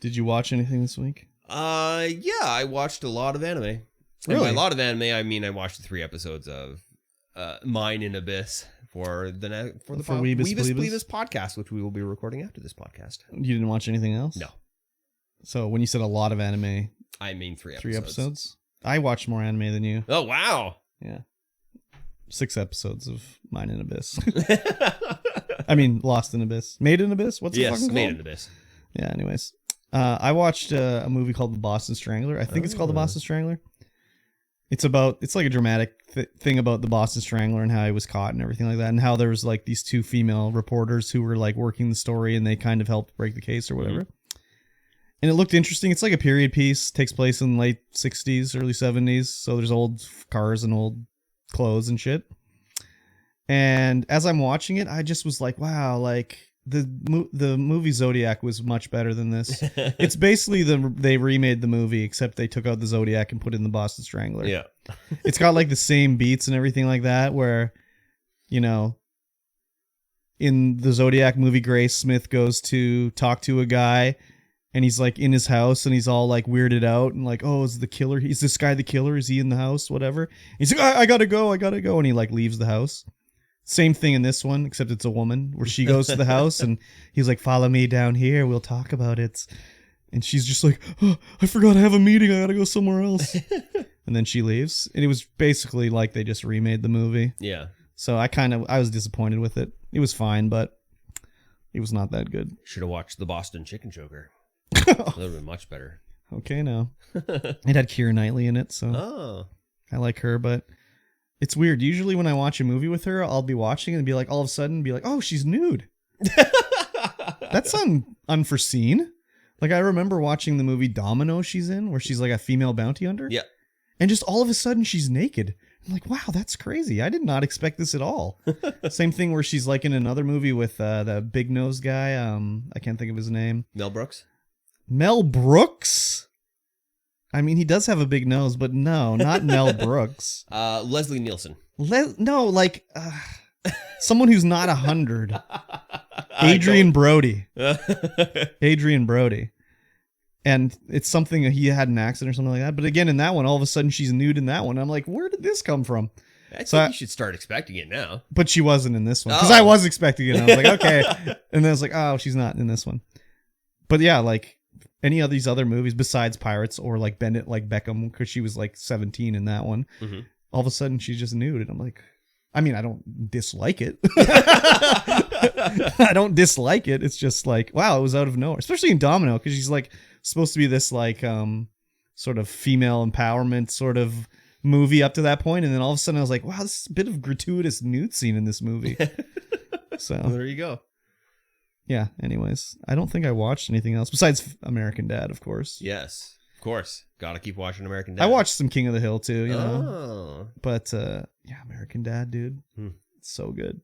Did you watch anything this week? Yeah, I watched a lot of anime. Really? And by a lot of anime, I mean I watched the 3 episodes of Mine in Abyss for the Weebus Bleebus podcast, which we will be recording after this podcast. You didn't watch anything else? No. So when you said a lot of anime, I mean 3 episodes. 3 episodes? I watched more anime than you. Oh, wow. Yeah. 6 episodes of Mine in Abyss. I mean, Lost in Abyss. Made in Abyss? What's it fucking called? Made in Abyss. Yeah, anyways. I watched a movie called The Boston Strangler. I think it's called The Boston Strangler. It's like a dramatic thing about the Boston Strangler and how he was caught and everything like that, and how there was like these 2 female reporters who were like working the story and they kind of helped break the case or whatever. Mm-hmm. And it looked interesting. It's like a period piece. Takes place in late 60s, early 70s. So there's old cars and old clothes and shit. And as I'm watching it, I just was like, wow, like the movie Zodiac was much better than this. It's basically they remade the movie, except they took out the Zodiac and put in the Boston Strangler. Yeah. It's got like the same beats and everything like that, where, you know, in the Zodiac movie, Grace Smith goes to talk to a guy and he's like in his house and he's all like weirded out and like, oh, is the killer? Is this guy the killer? Is he in the house? Whatever. He's like, I gotta go. And he like leaves the house. Same thing in this one, except it's a woman, where she goes to the house and he's like, follow me down here. We'll talk about it. And she's just like, oh, I forgot I have a meeting. I got to go somewhere else. And then she leaves. And it was basically like they just remade the movie. Yeah. So I was disappointed with it. It was fine, but it was not that good. Should have watched the Boston Chicken Choker. That would have been much better. Okay, no. It had Keira Knightly in it, so I like her, but it's weird. Usually when I watch a movie with her, I'll be watching and be like, all of a sudden, be like, oh, she's nude. That's unforeseen. Like, I remember watching the movie Domino she's in, where she's like a female bounty hunter. Yeah. And just all of a sudden, she's naked. I'm like, wow, that's crazy. I did not expect this at all. Same thing where she's like in another movie with the big nose guy. I can't think of his name. Mel Brooks? Mel Brooks? I mean, he does have a big nose, but no, not Mel Brooks. Leslie Nielsen. Someone who's not 100. Adrian Brody. Adrian Brody. And it's something that he had an accident or something like that. But again, in that one, all of a sudden she's nude in that one. I'm like, where did this come from? I think you should start expecting it now. But she wasn't in this one. Because I was expecting it. I was like, okay. And then I was like, oh, she's not in this one. But yeah, like any of these other movies besides Pirates or like Bennett, like Beckham, because she was like 17 in that one. Mm-hmm. All of a sudden she's just nude. And I'm like, I mean, I don't dislike it. I don't dislike it. It's just like, wow, it was out of nowhere. Especially in Domino, because she's like supposed to be this like sort of female empowerment sort of movie up to that point. And then all of a sudden I was like, wow, this is a bit of gratuitous nude scene in this movie. So well, there you go. Yeah, anyways, I don't think I watched anything else besides American Dad, of course. Yes, of course. Gotta keep watching American Dad. I watched some King of the Hill too, you know. But yeah, American Dad, dude. It's so good.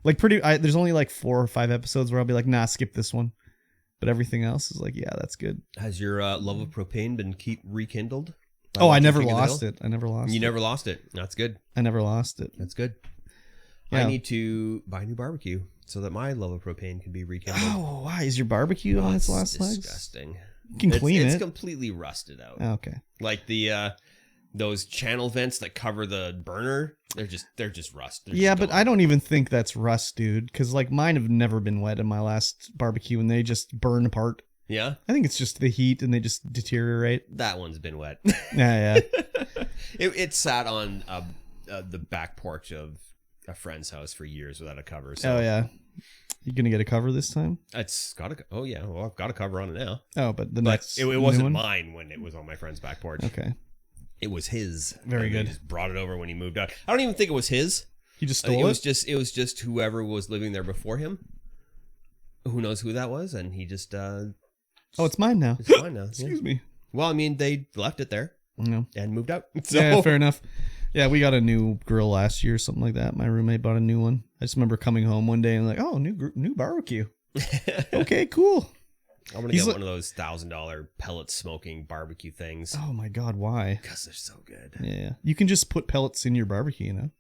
Like there's only like 4 or 5 episodes where I'll be like, nah, skip this one. But everything else is like, yeah, that's good. Has your love of propane been rekindled? Oh, I never lost it. I never lost it. You never lost it. That's good. I never lost it. That's good. Yeah. I need to buy a new barbecue so that my love of propane can be rekindled. Oh, why? Is your barbecue on its last legs? Disgusting. You can clean it. It's completely rusted out. Okay. Like the those channel vents that cover the burner, they're just rust. Yeah, but I don't even think that's rust, dude, because like mine have never been wet in my last barbecue and they just burn apart. Yeah? I think it's just the heat and they just deteriorate. That one's been wet. Yeah. It sat on the back porch of a friend's house for years without a cover. So. Oh, yeah. You gonna get a cover this time? It's got a... Oh, yeah. Well, I've got a cover on it now. Oh, but next it wasn't mine when it was on my friend's back porch. Okay. It was his. Very good. He just brought it over when he moved out. I don't even think it was his. He just stole it? It was just whoever was living there before him. Who knows who that was? And he just... Oh, it's mine now. It's mine now. Excuse me. Well, I mean, they left it there. No. And moved out. So. Yeah, fair enough. Yeah, we got a new grill last year, something like that. My roommate bought a new one. I just remember coming home one day and like, oh, new barbecue. Okay, cool. I'm going to get one of those $1,000 pellet smoking barbecue things. Oh my God, why? Because they're so good. Yeah. You can just put pellets in your barbecue, you know?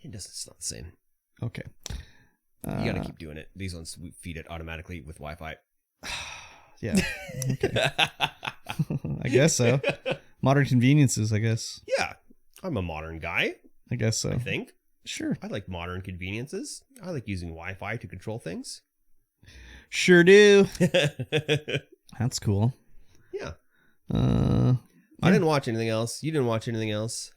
It's not the same. Okay. You got to keep doing it. These ones, we feed it automatically with Wi-Fi. Yeah. Okay. I guess so. Modern conveniences, I guess. Yeah, I'm a modern guy. I guess so. I think. Sure. I like modern conveniences. I like using Wi-Fi to control things. Sure do. That's cool. Yeah. Yeah. I didn't watch anything else. You didn't watch anything else.